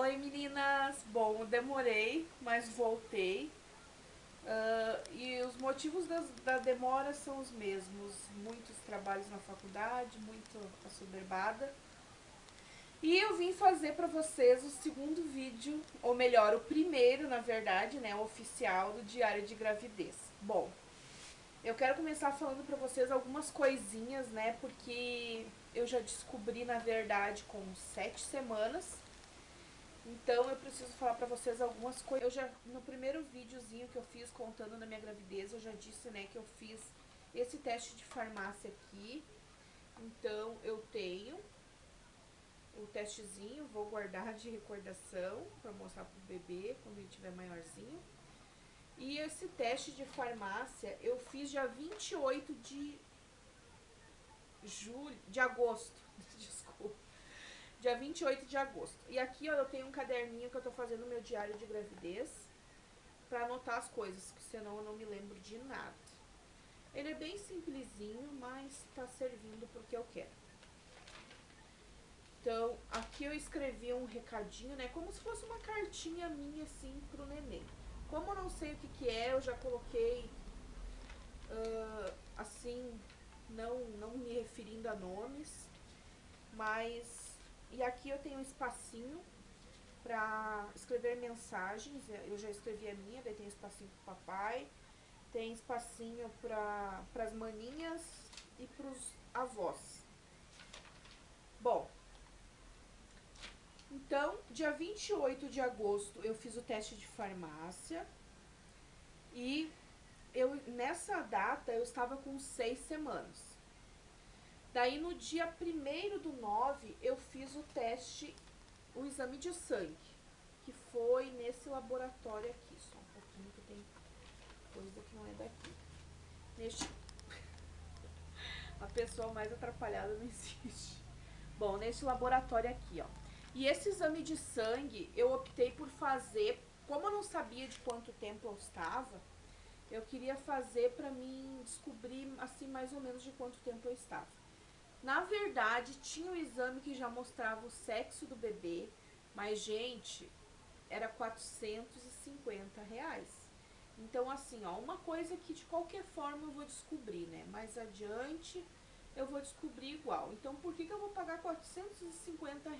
Oi meninas! Bom, demorei, mas voltei. E os motivos da demora são os mesmos. Muitos trabalhos na faculdade, muito assoberbada. E eu vim fazer pra vocês o segundo vídeo, ou melhor, o primeiro, na verdade, né, o oficial do Diário de Gravidez. Bom, eu quero começar falando pra vocês algumas coisinhas, né, porque eu já descobri, na verdade, com 7 semanas. Então eu preciso falar pra vocês algumas coisas. Eu já, no primeiro videozinho que eu fiz contando da minha gravidez, eu já disse, né, que eu fiz esse teste de farmácia aqui. Então eu tenho o testezinho, vou guardar de recordação pra mostrar pro bebê quando ele tiver maiorzinho. E esse teste de farmácia eu fiz dia 28 de agosto, desculpa. Dia 28 de agosto. E aqui, ó, eu tenho um caderninho que eu tô fazendo meu diário de gravidez pra anotar as coisas, que senão eu não me lembro de nada. Ele é bem simplesinho, mas tá servindo pro que eu quero. Então, aqui eu escrevi um recadinho, né, como se fosse uma cartinha minha, assim, pro neném. Como eu não sei o que é, eu já coloquei, assim, não me referindo a nomes, mas... E aqui eu tenho um espacinho pra escrever mensagens. Eu já escrevi a minha, daí tem espacinho pro papai, tem espacinho pras maninhas e pros avós. Bom, então, dia 28 de agosto eu fiz o teste de farmácia e nessa data eu estava com 6 semanas. Daí no dia 1º do 9 eu fiz o teste, o exame de sangue, que foi nesse laboratório aqui, só um pouquinho que tem coisa que não é daqui. A pessoa mais atrapalhada não existe. Bom, nesse laboratório aqui, ó. E esse exame de sangue eu optei por fazer, como eu não sabia de quanto tempo eu estava, eu queria fazer pra mim descobrir, assim, mais ou menos de quanto tempo eu estava. Na verdade, tinha um exame que já mostrava o sexo do bebê, mas, gente, era R$ 450. Então, assim, ó, uma coisa que de qualquer forma eu vou descobrir, né? Mais adiante eu vou descobrir igual. Então, por que eu vou pagar R$ 450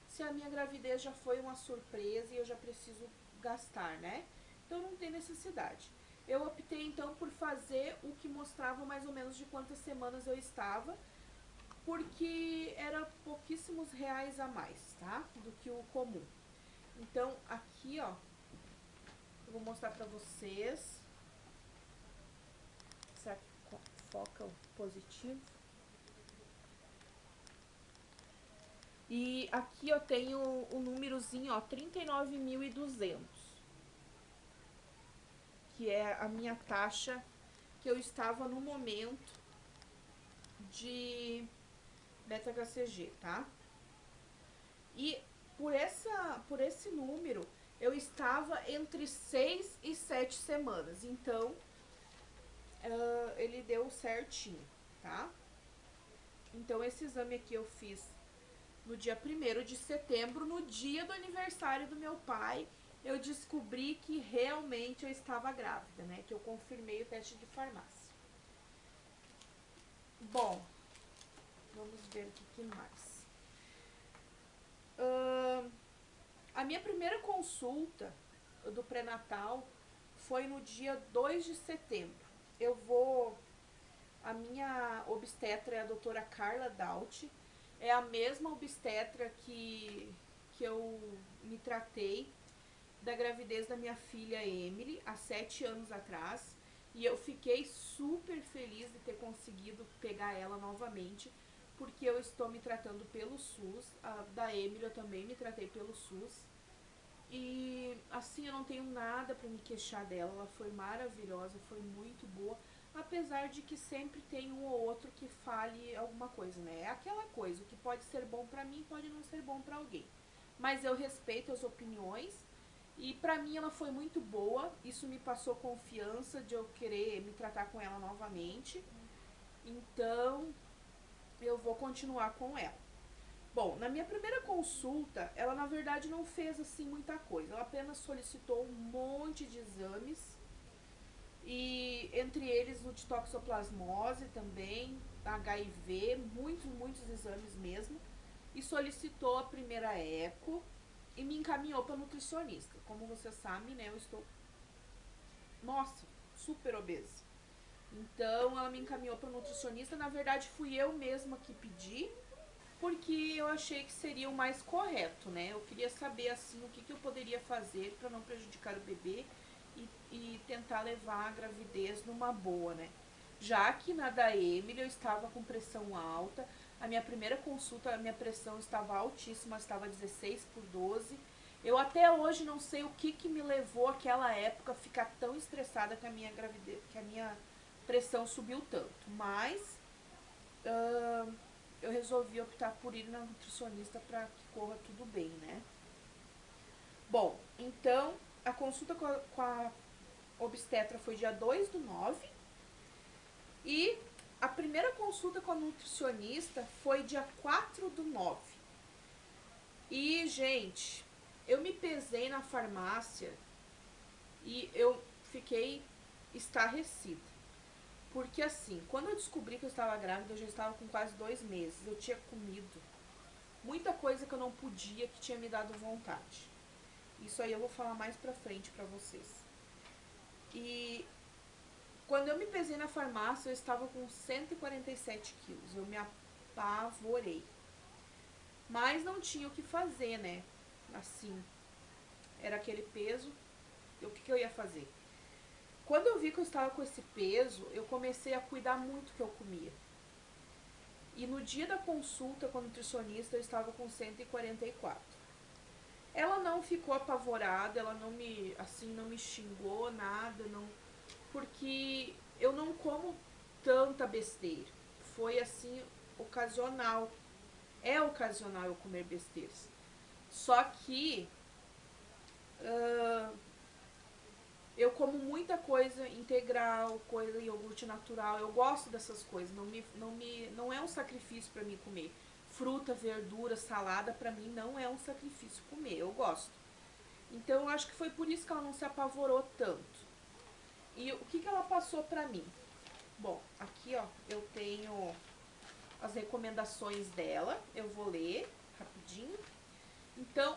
se a minha gravidez já foi uma surpresa e eu já preciso gastar, né? Então, não tem necessidade. Eu optei, então, por fazer o que mostrava mais ou menos de quantas semanas eu estava, porque era pouquíssimos reais a mais, tá? Do que o comum. Então, aqui, ó, eu vou mostrar pra vocês. Será que foca o positivo? E aqui eu tenho o númerozinho, ó, 39.200, que é a minha taxa que eu estava no momento de beta-HCG, tá? E por esse número, eu estava entre 6 e 7 semanas. Então, ele deu certinho, tá? Então, esse exame aqui eu fiz no dia 1º de setembro, no dia do aniversário do meu pai. Eu descobri que realmente eu estava grávida, né? Que eu confirmei o teste de farmácia. Bom, vamos ver o que mais. A minha primeira consulta do pré-natal foi no dia 2 de setembro. A minha obstetra é a doutora Carla Daut, é a mesma obstetra que eu me tratei da gravidez da minha filha Emily, há 7 anos atrás. E eu fiquei super feliz de ter conseguido pegar ela novamente, porque eu estou me tratando pelo SUS. A da Emily eu também me tratei pelo SUS. E assim, eu não tenho nada pra me queixar dela. Ela foi maravilhosa, foi muito boa. Apesar de que sempre tem um ou outro que fale alguma coisa, né? É aquela coisa, o que pode ser bom pra mim pode não ser bom pra alguém. Mas eu respeito as opiniões. E pra mim ela foi muito boa. Isso me passou confiança de eu querer me tratar com ela novamente. Então, eu vou continuar com ela. Bom, na minha primeira consulta, ela na verdade não fez assim muita coisa. Ela apenas solicitou um monte de exames e entre eles o de toxoplasmose também, HIV, muitos exames mesmo. E solicitou a primeira eco e me encaminhou para nutricionista. Como você sabe, né, eu estou, nossa, super obesa. Então ela me encaminhou para nutricionista. Na verdade, fui eu mesma que pedi, porque eu achei que seria o mais correto, né? Eu queria saber assim o que eu poderia fazer para não prejudicar o bebê e tentar levar a gravidez numa boa, né? Já que na da Emily eu estava com pressão alta, a minha primeira consulta, a minha pressão estava altíssima, estava 16/12. Eu até hoje não sei o que me levou àquela época a ficar tão estressada que a minha gravidez, que a minha pressão subiu tanto. Mas eu resolvi optar por ir na nutricionista para que corra tudo bem, né? Bom, então a consulta com a obstetra foi dia 2/9 e a primeira consulta com a nutricionista foi dia 4/9. E, gente, eu me pesei na farmácia e eu fiquei estarrecida. Porque assim, quando eu descobri que eu estava grávida, eu já estava com quase 2 meses. Eu tinha comido muita coisa que eu não podia, que tinha me dado vontade. Isso aí eu vou falar mais pra frente pra vocês. E quando eu me pesei na farmácia, eu estava com 147 quilos. Eu me apavorei. Mas não tinha o que fazer, né? Assim, era aquele peso. E o que eu ia fazer? Quando eu vi que eu estava com esse peso, eu comecei a cuidar muito do que eu comia. E no dia da consulta com a nutricionista, eu estava com 144. Ela não ficou apavorada, ela não me, assim, não me xingou, nada, não, porque eu não como tanta besteira. Foi assim, ocasional. É ocasional eu comer besteiras. Só que eu como muita coisa integral, coisa iogurte natural. Eu gosto dessas coisas. Não é um sacrifício para mim comer. Fruta, verdura, salada, para mim não é um sacrifício comer. Eu gosto. Então eu acho que foi por isso que ela não se apavorou tanto. E o que ela passou pra mim? Bom, aqui ó, eu tenho as recomendações dela, eu vou ler rapidinho. Então,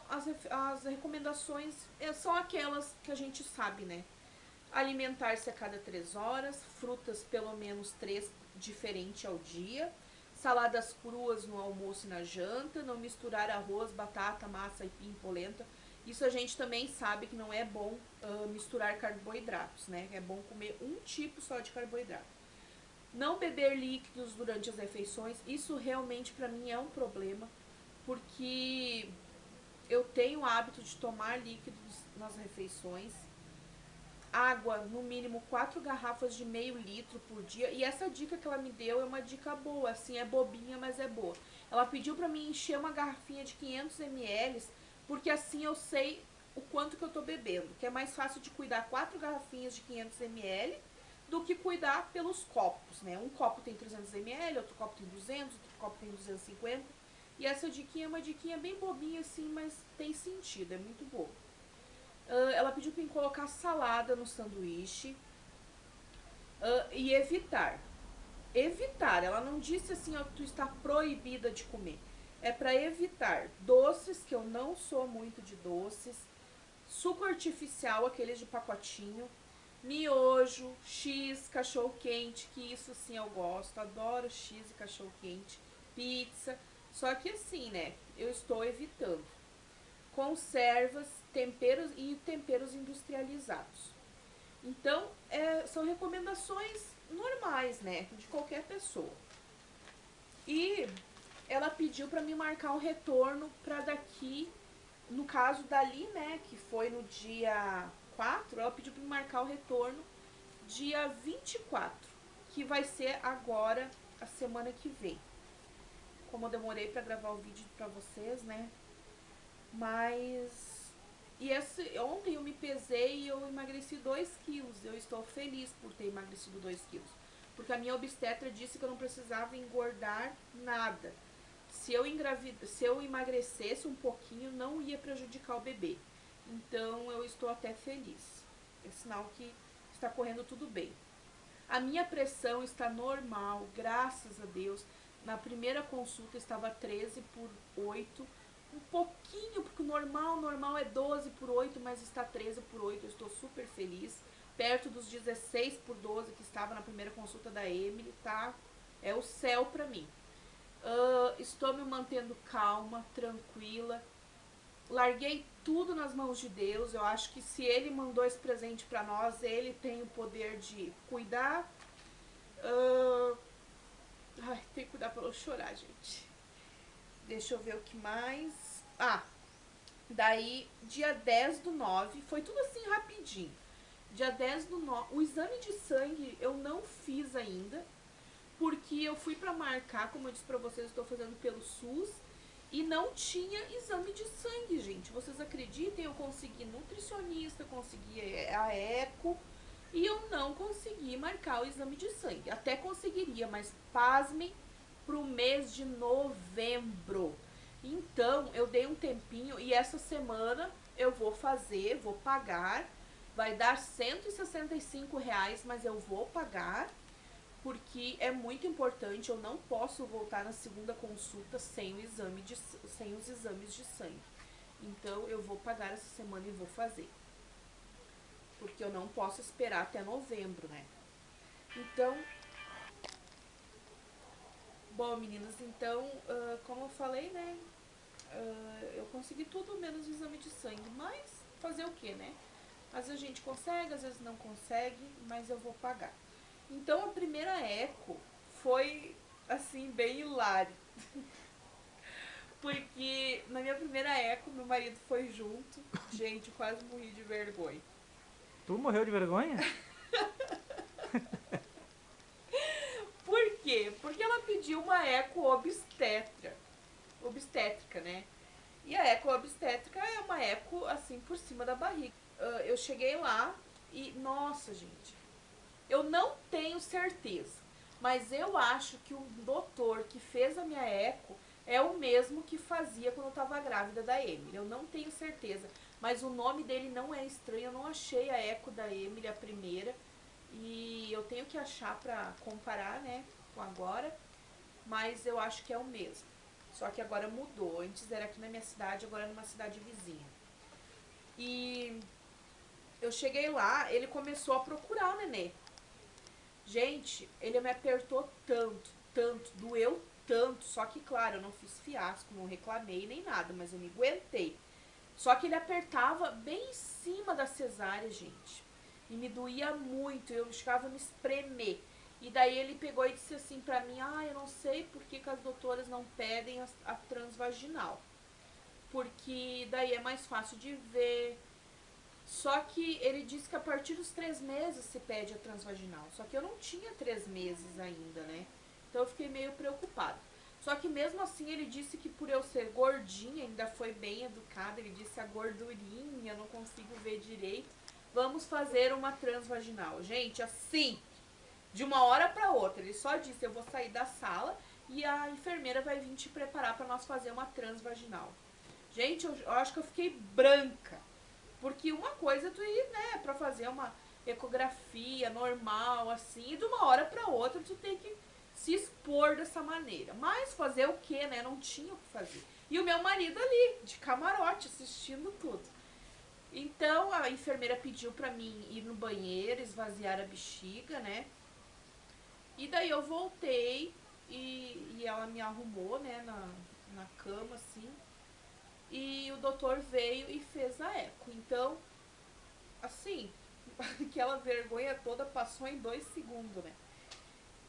as recomendações são aquelas que a gente sabe, né? Alimentar-se a cada 3 horas, frutas pelo menos 3 diferentes ao dia, saladas cruas no almoço e na janta, não misturar arroz, batata, massa e polenta. Isso a gente também sabe que não é bom misturar carboidratos, né? É bom comer um tipo só de carboidrato. Não beber líquidos durante as refeições, isso realmente para mim é um problema, porque eu tenho o hábito de tomar líquidos nas refeições. Água, no mínimo 4 garrafas de meio litro por dia. E essa dica que ela me deu é uma dica boa, assim, é bobinha, mas é boa. Ela pediu pra mim encher uma garrafinha de 500 ml, porque assim eu sei o quanto que eu tô bebendo. Que é mais fácil de cuidar 4 garrafinhas de 500 ml do que cuidar pelos copos, né? Um copo tem 300 ml, outro copo tem 200, outro copo tem 250. E essa diquinha é uma diquinha bem bobinha assim, mas tem sentido, é muito boa. Ela pediu para mim colocar salada no sanduíche e evitar. Evitar, ela não disse assim, ó, tu está proibida de comer. É para evitar doces, que eu não sou muito de doces, suco artificial, aqueles de pacotinho, miojo, X, cachorro quente, que isso sim eu gosto, adoro X e cachorro quente, pizza. Só que assim, né, eu estou evitando conservas, temperos e temperos industrializados. Então, são recomendações normais, né, de qualquer pessoa. E ela pediu para me marcar um retorno para daqui, no caso dali, né, que foi no dia 4, ela pediu para me marcar o retorno dia 24, que vai ser agora, a semana que vem. Como eu demorei para gravar o vídeo para vocês, né, mas ontem eu me pesei e eu emagreci 2 quilos. Eu estou feliz por ter emagrecido 2 quilos. Porque a minha obstetra disse que eu não precisava engordar nada. se eu emagrecesse um pouquinho, não ia prejudicar o bebê. Então eu estou até feliz. É sinal que está correndo tudo bem. A minha pressão está normal, graças a Deus. Na primeira consulta estava 13/8. Um pouquinho, porque o normal é 12/8, mas está 13/8. Eu estou super feliz. Perto dos 16/12 que estava na primeira consulta da Emily, tá? É o céu pra mim. Estou me mantendo calma, tranquila. Larguei tudo nas mãos de Deus. Eu acho que se Ele mandou esse presente pra nós, Ele tem o poder de cuidar. Ai, tem que cuidar pra não chorar, gente. Deixa eu ver o que mais. Daí, dia 10/9, foi tudo assim rapidinho. Dia 10/9, o exame de sangue eu não fiz ainda, porque eu fui pra marcar, como eu disse pra vocês, eu estou fazendo pelo SUS, e não tinha exame de sangue, gente. Vocês acreditem, eu consegui nutricionista, consegui a eco, e eu não consegui marcar o exame de sangue. Até conseguiria, mas pasmem, pro mês de novembro. Então, eu dei um tempinho e essa semana eu vou fazer, vou pagar. Vai dar R$ 165, mas eu vou pagar, porque é muito importante. Eu não posso voltar na segunda consulta sem os exames de sangue. Então, eu vou pagar essa semana e vou fazer, porque eu não posso esperar até novembro, né? Então, bom, meninas, então, como eu falei, né? Eu consegui tudo menos o exame de sangue, mas fazer o que, né? Às vezes a gente consegue, às vezes não consegue, mas eu vou pagar. Então, a primeira eco foi, assim, bem hilário. Porque na minha primeira eco, meu marido foi junto. Gente, eu quase morri de vergonha. Tu morreu de vergonha? Por quê? Porque ela pediu uma eco obstétrica, né? E a eco obstétrica é uma eco assim por cima da barriga. Eu cheguei lá e, nossa, gente, eu não tenho certeza, mas eu acho que o doutor que fez a minha eco é o mesmo que fazia quando eu tava grávida da Emily. Eu não tenho certeza, mas o nome dele não é estranho. Eu não achei a eco da Emily, a primeira, e eu tenho que achar pra comparar, né, com agora, mas eu acho que é o mesmo. Só que agora mudou. Antes era aqui na minha cidade, agora é numa cidade vizinha. E eu cheguei lá, ele começou a procurar o nenê. Gente, ele me apertou tanto, tanto, doeu tanto. Só que, claro, eu não fiz fiasco, não reclamei nem nada, mas eu me aguentei. Só que ele apertava bem em cima da cesárea, gente. E me doía muito, eu ficava me espremer. E daí ele pegou e disse assim pra mim: eu não sei por que as doutoras não pedem a transvaginal. Porque daí é mais fácil de ver. Só que ele disse que a partir dos 3 meses se pede a transvaginal. Só que eu não tinha 3 meses ainda, né? Então eu fiquei meio preocupada. Só que mesmo assim ele disse que por eu ser gordinha, ainda foi bem educado, ele disse a gordurinha, não consigo ver direito. Vamos fazer uma transvaginal. Gente, assim, de uma hora para outra, ele só disse: eu vou sair da sala e a enfermeira vai vir te preparar para nós fazer uma transvaginal. Gente, eu acho que eu fiquei branca. Porque uma coisa tu ir, né, pra fazer uma ecografia normal, assim, e de uma hora pra outra tu tem que se expor dessa maneira. Mas fazer o que, né? Não tinha o que fazer. E o meu marido ali, de camarote, assistindo tudo. Então a enfermeira pediu pra mim ir no banheiro, esvaziar a bexiga, né? E daí eu voltei e ela me arrumou, né, na cama, assim. E o doutor veio e fez a eco. Então, assim, aquela vergonha toda passou em 2 segundos, né?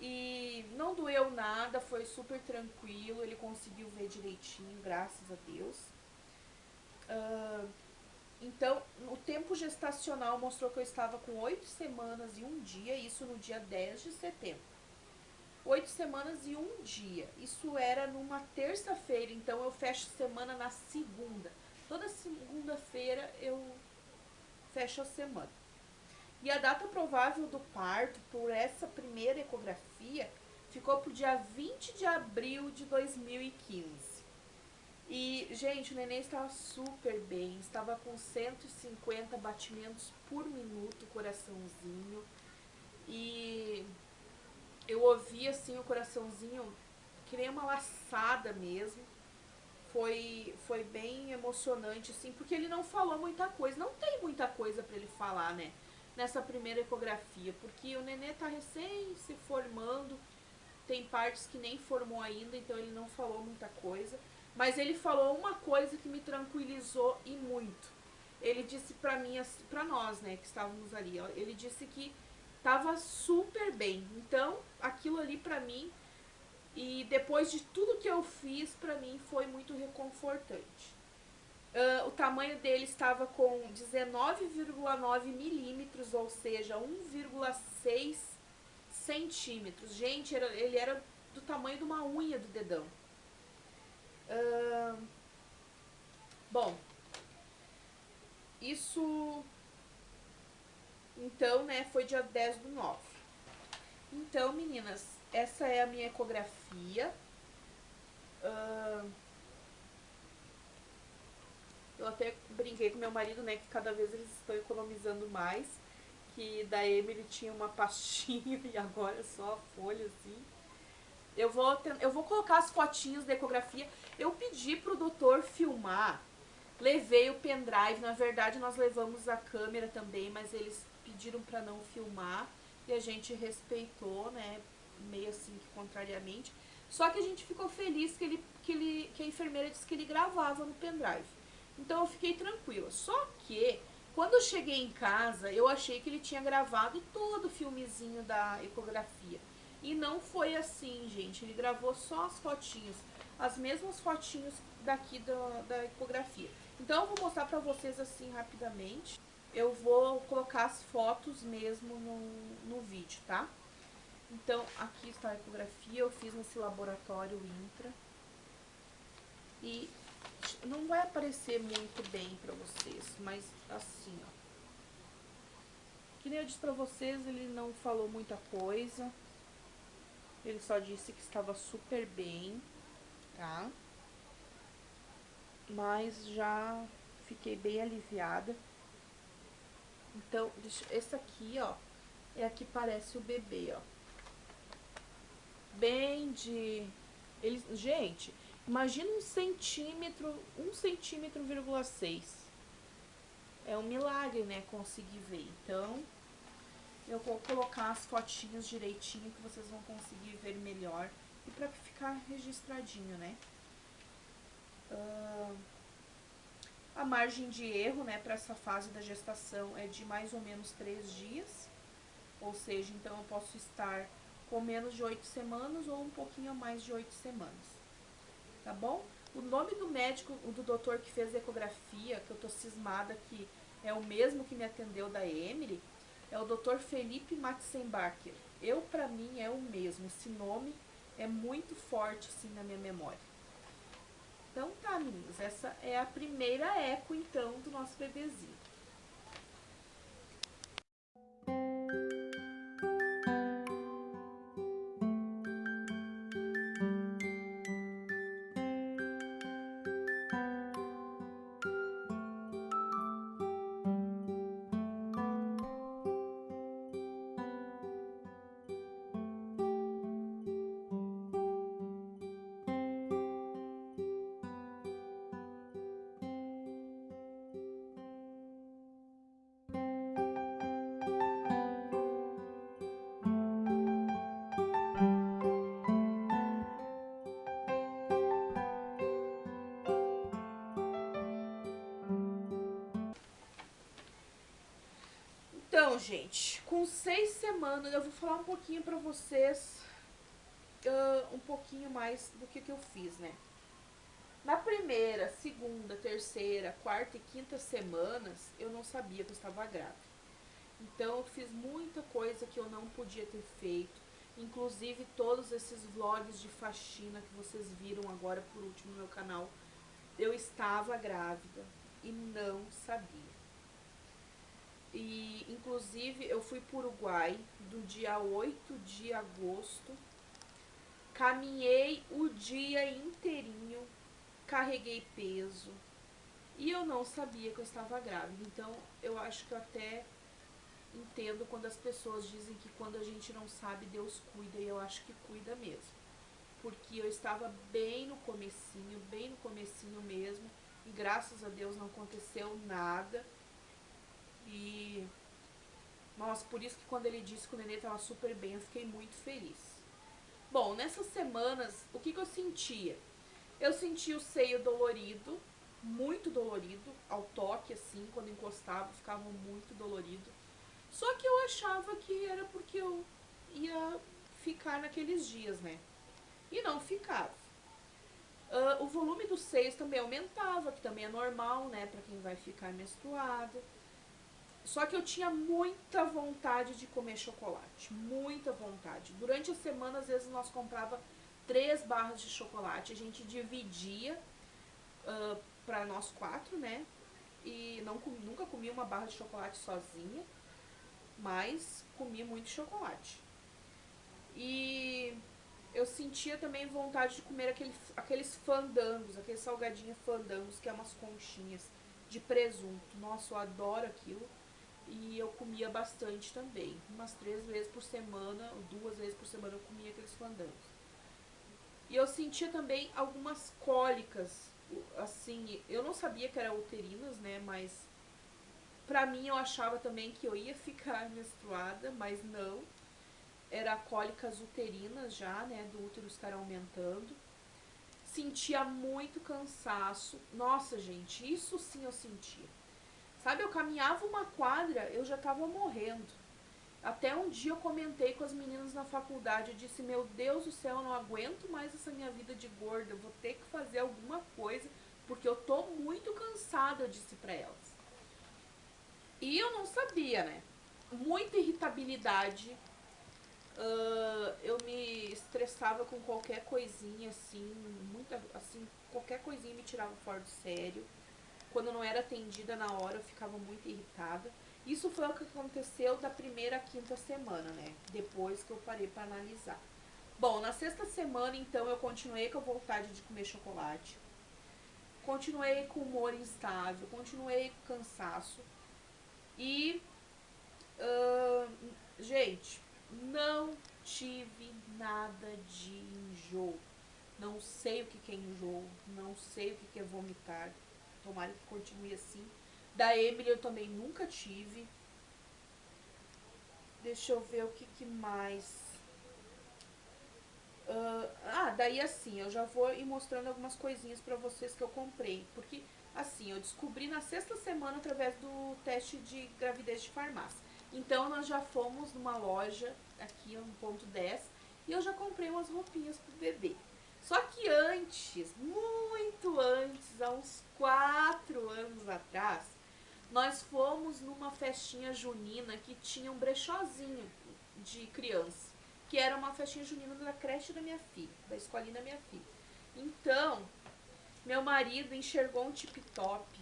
E não doeu nada, foi super tranquilo, ele conseguiu ver direitinho, graças a Deus. Então, o tempo gestacional mostrou que eu estava com 8 semanas e 1 dia, isso no dia 10 de setembro. 8 semanas e 1 dia, isso era numa terça-feira, então eu fecho semana na segunda. Toda segunda-feira eu fecho a semana. E a data provável do parto por essa primeira ecografia ficou pro dia 20 de abril de 2015. E, gente, o neném estava super bem, estava com 150 batimentos por minuto, coraçãozinho. E eu ouvi, assim, o coraçãozinho que nem uma laçada mesmo. Foi bem emocionante, assim, porque ele não falou muita coisa. Não tem muita coisa para ele falar, né? Nessa primeira ecografia, porque o nenê tá recém se formando, tem partes que nem formou ainda, então ele não falou muita coisa. Mas ele falou uma coisa que me tranquilizou e muito. Ele disse pra mim, pra nós, né, que estávamos ali, ó, ele disse que tava super bem. Então, aquilo ali pra mim, e depois de tudo que eu fiz, pra mim foi muito reconfortante. O tamanho dele estava com 19,9 milímetros, ou seja, 1,6 centímetros. Gente, ele era do tamanho de uma unha do dedão. Bom, isso então, né, foi dia 10/9. Então, meninas, essa é a minha ecografia. Eu até brinquei com meu marido, né, que cada vez eles estão economizando mais. Que da Emily tinha uma pastinha e agora é só a folha, assim. Eu vou colocar as fotinhos da ecografia. Eu pedi pro doutor filmar. Levei o pendrive. Na verdade, nós levamos a câmera também, mas eles pediram para não filmar. E a gente respeitou, né? Meio assim que contrariamente. Só que a gente ficou feliz que a enfermeira disse que ele gravava no pendrive. Então eu fiquei tranquila. Só que quando eu cheguei em casa, eu achei que ele tinha gravado todo o filmezinho da ecografia. E não foi assim, gente. Ele gravou só as fotinhos. As mesmas fotinhos daqui da ecografia. Então eu vou mostrar pra vocês assim rapidamente. Eu vou colocar as fotos mesmo no vídeo, tá? Então aqui está a ecografia. Eu fiz nesse laboratório Intra. E não vai aparecer muito bem pra vocês, mas assim, ó. Que nem eu disse pra vocês, ele não falou muita coisa. Ele só disse que estava super bem, tá? Mas já fiquei bem aliviada. Então, esse aqui, ó, é a que parece o bebê, ó. Bem de... Gente, imagina 1,6 centímetro. É um milagre, né, conseguir ver. Então, eu vou colocar as fotinhos direitinho que vocês vão conseguir ver melhor. E pra ficar registradinho, né? A margem de erro, né, para essa fase da gestação é de mais ou menos 3 dias. Ou seja, então eu posso estar com menos de 8 semanas ou um pouquinho mais de 8 semanas. Tá bom? O nome do médico, do doutor que fez a ecografia, que eu tô cismada que é o mesmo que me atendeu da Emily, é o Dr. Felipe Matzenbacher. Pra mim, é o mesmo. Esse nome é muito forte, assim, na minha memória. Então tá, meninos. Essa é a primeira eco, então, do nosso bebezinho. Então, gente, com 6 semanas, eu vou falar um pouquinho pra vocês, um pouquinho mais do que eu fiz, né? Na primeira, segunda, terceira, quarta e quinta semanas, eu não sabia que eu estava grávida. Então, eu fiz muita coisa que eu não podia ter feito. Inclusive, todos esses vlogs de faxina que vocês viram agora por último no meu canal, eu estava grávida e não sabia. E, inclusive, eu fui para o Uruguai do dia 8 de agosto Caminhei o dia inteirinho, carreguei peso e eu não sabia que eu estava grávida. Então eu acho que eu até entendo quando as pessoas dizem que quando a gente não sabe, Deus cuida, e eu acho que cuida mesmo. Porque eu estava bem no comecinho mesmo, e graças a Deus não aconteceu nada. E nossa, por isso que quando ele disse que o nenê estava super bem, eu fiquei muito feliz. Bom, nessas semanas, o que eu sentia? Eu sentia o seio dolorido, muito dolorido, ao toque, assim, quando encostava, ficava muito dolorido. Só que eu achava que era porque eu ia ficar naqueles dias, né? E não ficava. O volume dos seios também aumentava, que também é normal, né, pra quem vai ficar menstruada. Só que eu tinha muita vontade de comer chocolate, muita vontade. Durante a semana, às vezes, nós comprava 3 barras de chocolate, a gente dividia para nós 4, né? E nunca comi uma barra de chocolate sozinha, mas comi muito chocolate. E eu sentia também vontade de comer aqueles fandangos, aqueles salgadinhos fandangos, que é umas conchinhas de presunto. Nossa, eu adoro aquilo. E eu comia bastante também. Umas 3 vezes por semana, ou 2 vezes por semana eu comia aqueles fandangos. E eu sentia também algumas cólicas, assim, eu não sabia que eram uterinas, né, mas pra mim eu achava também que eu ia ficar menstruada, mas não. Era cólicas uterinas já, né, do útero estar aumentando. Sentia muito cansaço. Nossa, gente, isso sim eu sentia. Sabe, eu caminhava uma quadra, eu já tava morrendo. Até um dia eu comentei com as meninas na faculdade, eu disse, meu Deus do céu, eu não aguento mais essa minha vida de gorda, eu vou ter que fazer alguma coisa, porque eu tô muito cansada, eu disse pra elas. E eu não sabia, né? Muita irritabilidade, eu me estressava com qualquer coisinha, assim, qualquer coisinha me tirava fora do sério. Quando não era atendida na hora, eu ficava muito irritada. Isso foi o que aconteceu da primeira à quinta semana, né? Depois que eu parei para analisar. Bom, na sexta semana, então, eu continuei com a vontade de comer chocolate. Continuei com humor instável, continuei com cansaço. E, gente, não tive nada de enjoo. Não sei o que é enjoo, não sei o que é vomitar. Tomara que continue assim. Da Emily eu também nunca tive. Deixa eu ver o que mais. Daí assim, eu já vou ir mostrando algumas coisinhas pra vocês que eu comprei. Porque, assim, eu descobri na sexta semana através do teste de gravidez de farmácia. Então, nós já fomos numa loja, aqui no ponto 10, e eu já comprei umas roupinhas pro bebê. Só que antes, muito antes, há uns 4 anos atrás, nós fomos numa festinha junina que tinha um brechózinho de criança, que era uma festinha junina da creche da minha filha, da escolinha da minha filha. Então, meu marido enxergou um tip-top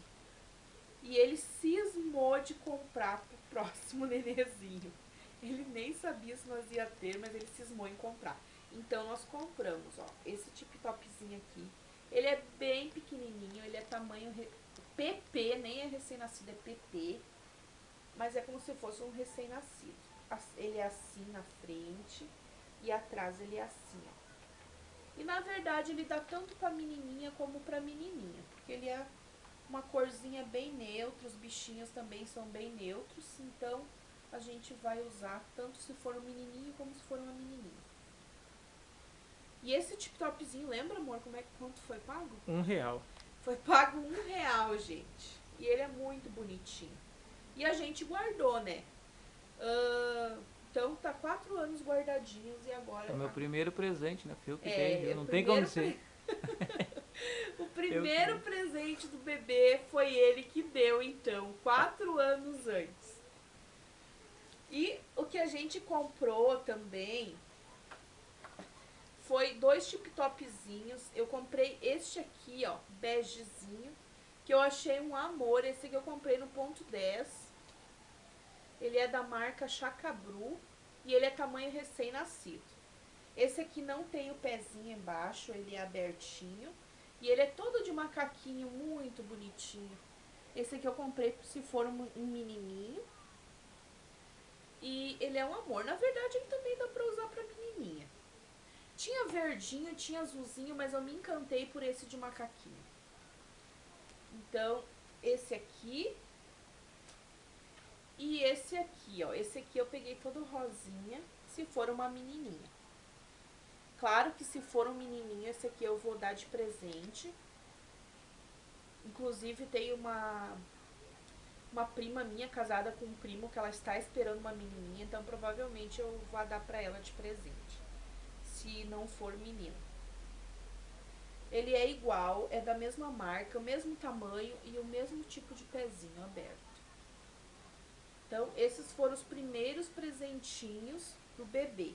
e ele cismou de comprar pro próximo nenezinho. Ele nem sabia se nós ia ter, mas ele cismou em comprar. Então nós compramos, ó, esse tip-topzinho aqui. Ele é bem pequenininho, ele é tamanho PP, nem é recém-nascido, é PP. Mas é como se fosse um recém-nascido. Ele é assim na frente e atrás ele é assim, ó. E na verdade ele dá tanto pra menininha como pra menininha, porque ele é uma corzinha bem neutra, os bichinhos também são bem neutros, então a gente vai usar tanto se for um menininho como se for uma menininha. E esse tip-topzinho, lembra, amor, quanto foi pago? R$1. Foi pago R$1, gente. E ele é muito bonitinho. E a gente guardou, né? Então tá 4 anos guardadinhos e agora... É o meu primeiro presente, né? Foi eu que É, dei, viu? Não tem como ser. O primeiro presente do bebê foi ele que deu, então, 4 anos antes. E o que a gente comprou também foi 2 tip-topzinhos. Eu comprei este aqui, ó, begezinho, que eu achei um amor. Esse aqui eu comprei no ponto 10. Ele é da marca Chacabru e ele é tamanho recém-nascido. Esse aqui não tem o pezinho embaixo, ele é abertinho. E ele é todo de macaquinho, muito bonitinho. Esse aqui eu comprei se for um menininho. E ele é um amor. Na verdade, ele também dá pra usar pra menininha. Tinha verdinho, tinha azulzinho, mas eu me encantei por esse de macaquinho. Então, esse aqui e esse aqui, ó. Esse aqui eu peguei todo rosinha, se for uma menininha. Claro que se for um menininho, esse aqui eu vou dar de presente. Inclusive, tem uma prima minha casada com um primo que ela está esperando uma menininha, então provavelmente eu vou dar pra ela de presente, se não for menino. Ele é igual, é da mesma marca, o mesmo tamanho e o mesmo tipo de pezinho aberto. Então, esses foram os primeiros presentinhos do bebê.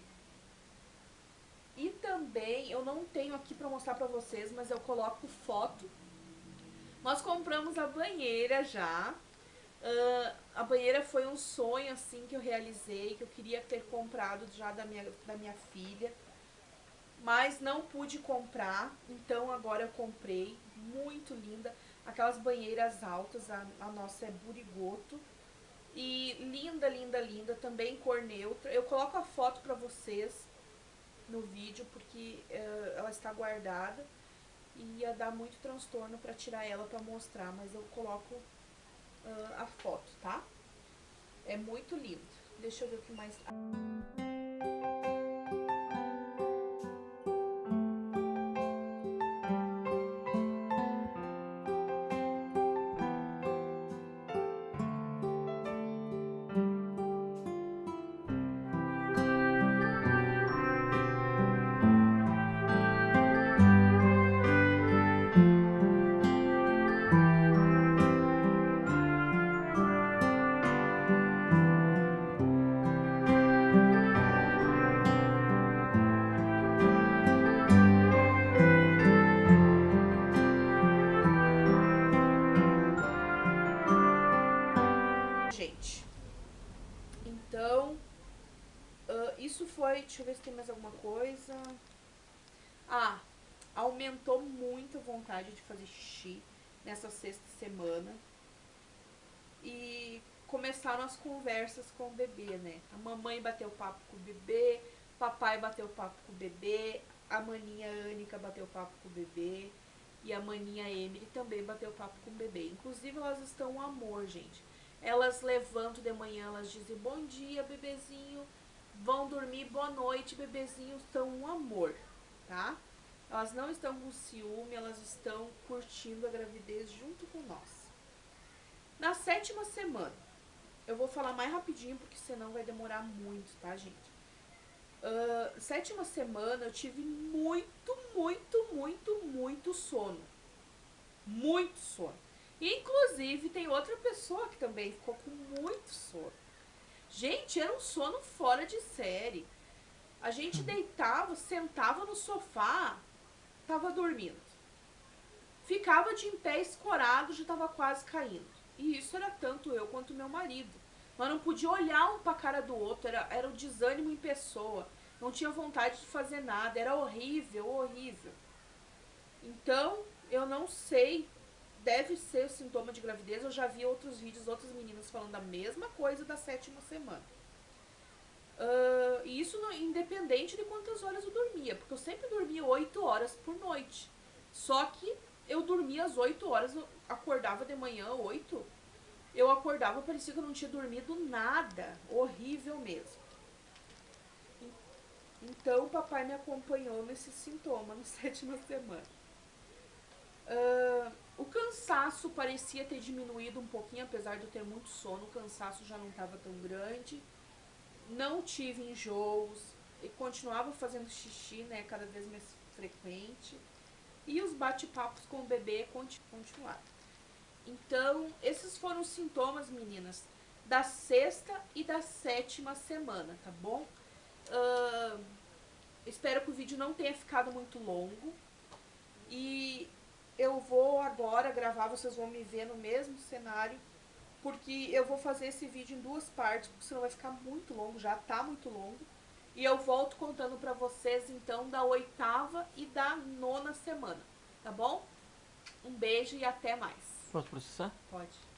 E também, eu não tenho aqui pra mostrar pra vocês, mas eu coloco foto. Nós compramos a banheira já. A banheira foi um sonho, assim, que eu realizei, que eu queria ter comprado já da minha filha. Mas não pude comprar, então agora eu comprei. Muito linda. Aquelas banheiras altas, a nossa é Burigoto. E linda, linda, linda, também cor neutra. Eu coloco a foto pra vocês no vídeo, porque ela está guardada. E ia dar muito transtorno pra tirar ela pra mostrar, mas eu coloco a foto, tá? É muito lindo. Deixa eu ver o que mais... Gente, então, isso foi... Deixa eu ver se tem mais alguma coisa. Ah, aumentou muito a vontade de fazer xixi nessa sexta semana. E começaram as conversas com o bebê, né? A mamãe bateu papo com o bebê, papai bateu papo com o bebê, a maninha Anica bateu papo com o bebê e a maninha Emily também bateu papo com o bebê. Inclusive, elas estão um amor, gente. Elas levantam de manhã, elas dizem bom dia, bebezinho, vão dormir, boa noite, bebezinho, estão um amor, tá? Elas não estão com ciúme, elas estão curtindo a gravidez junto com nós. Na 7ª semana, eu vou falar mais rapidinho, porque senão vai demorar muito, tá, gente? 7ª semana, eu tive muito, muito, muito, muito sono. Muito sono. Inclusive, tem outra pessoa que também ficou com muito sono. Gente, era um sono fora de série. A gente deitava, sentava no sofá, tava dormindo. Ficava de em pé escorado, já tava quase caindo. E isso era tanto eu quanto meu marido. Nós não podíamos olhar um pra cara do outro, era o desânimo em pessoa. Não tinha vontade de fazer nada, era horrível, horrível. Então, eu não sei, deve ser o sintoma de gravidez. Eu já vi outros vídeos, outras meninas falando a mesma coisa da 7ª semana. E isso independente de quantas horas eu dormia, porque eu sempre dormia 8 horas por noite. Só que eu dormia às 8 horas, eu acordava de manhã 8, eu acordava, parecia que eu não tinha dormido nada, horrível mesmo. Então o papai me acompanhou nesse sintoma na 7ª semana. O cansaço parecia ter diminuído um pouquinho, apesar de eu ter muito sono, o cansaço já não estava tão grande. Não tive enjoos, e continuava fazendo xixi, né, cada vez mais frequente. E os bate-papos com o bebê continuaram. Então, esses foram os sintomas, meninas, da 6ª e da 7ª semana, tá bom? Espero que o vídeo não tenha ficado muito longo. E eu vou agora gravar, vocês vão me ver no mesmo cenário, porque eu vou fazer esse vídeo em 2 partes, porque senão vai ficar muito longo, já tá muito longo. E eu volto contando pra vocês, então, da 8ª e da 9ª semana, tá bom? Um beijo e até mais. Posso processar? Pode.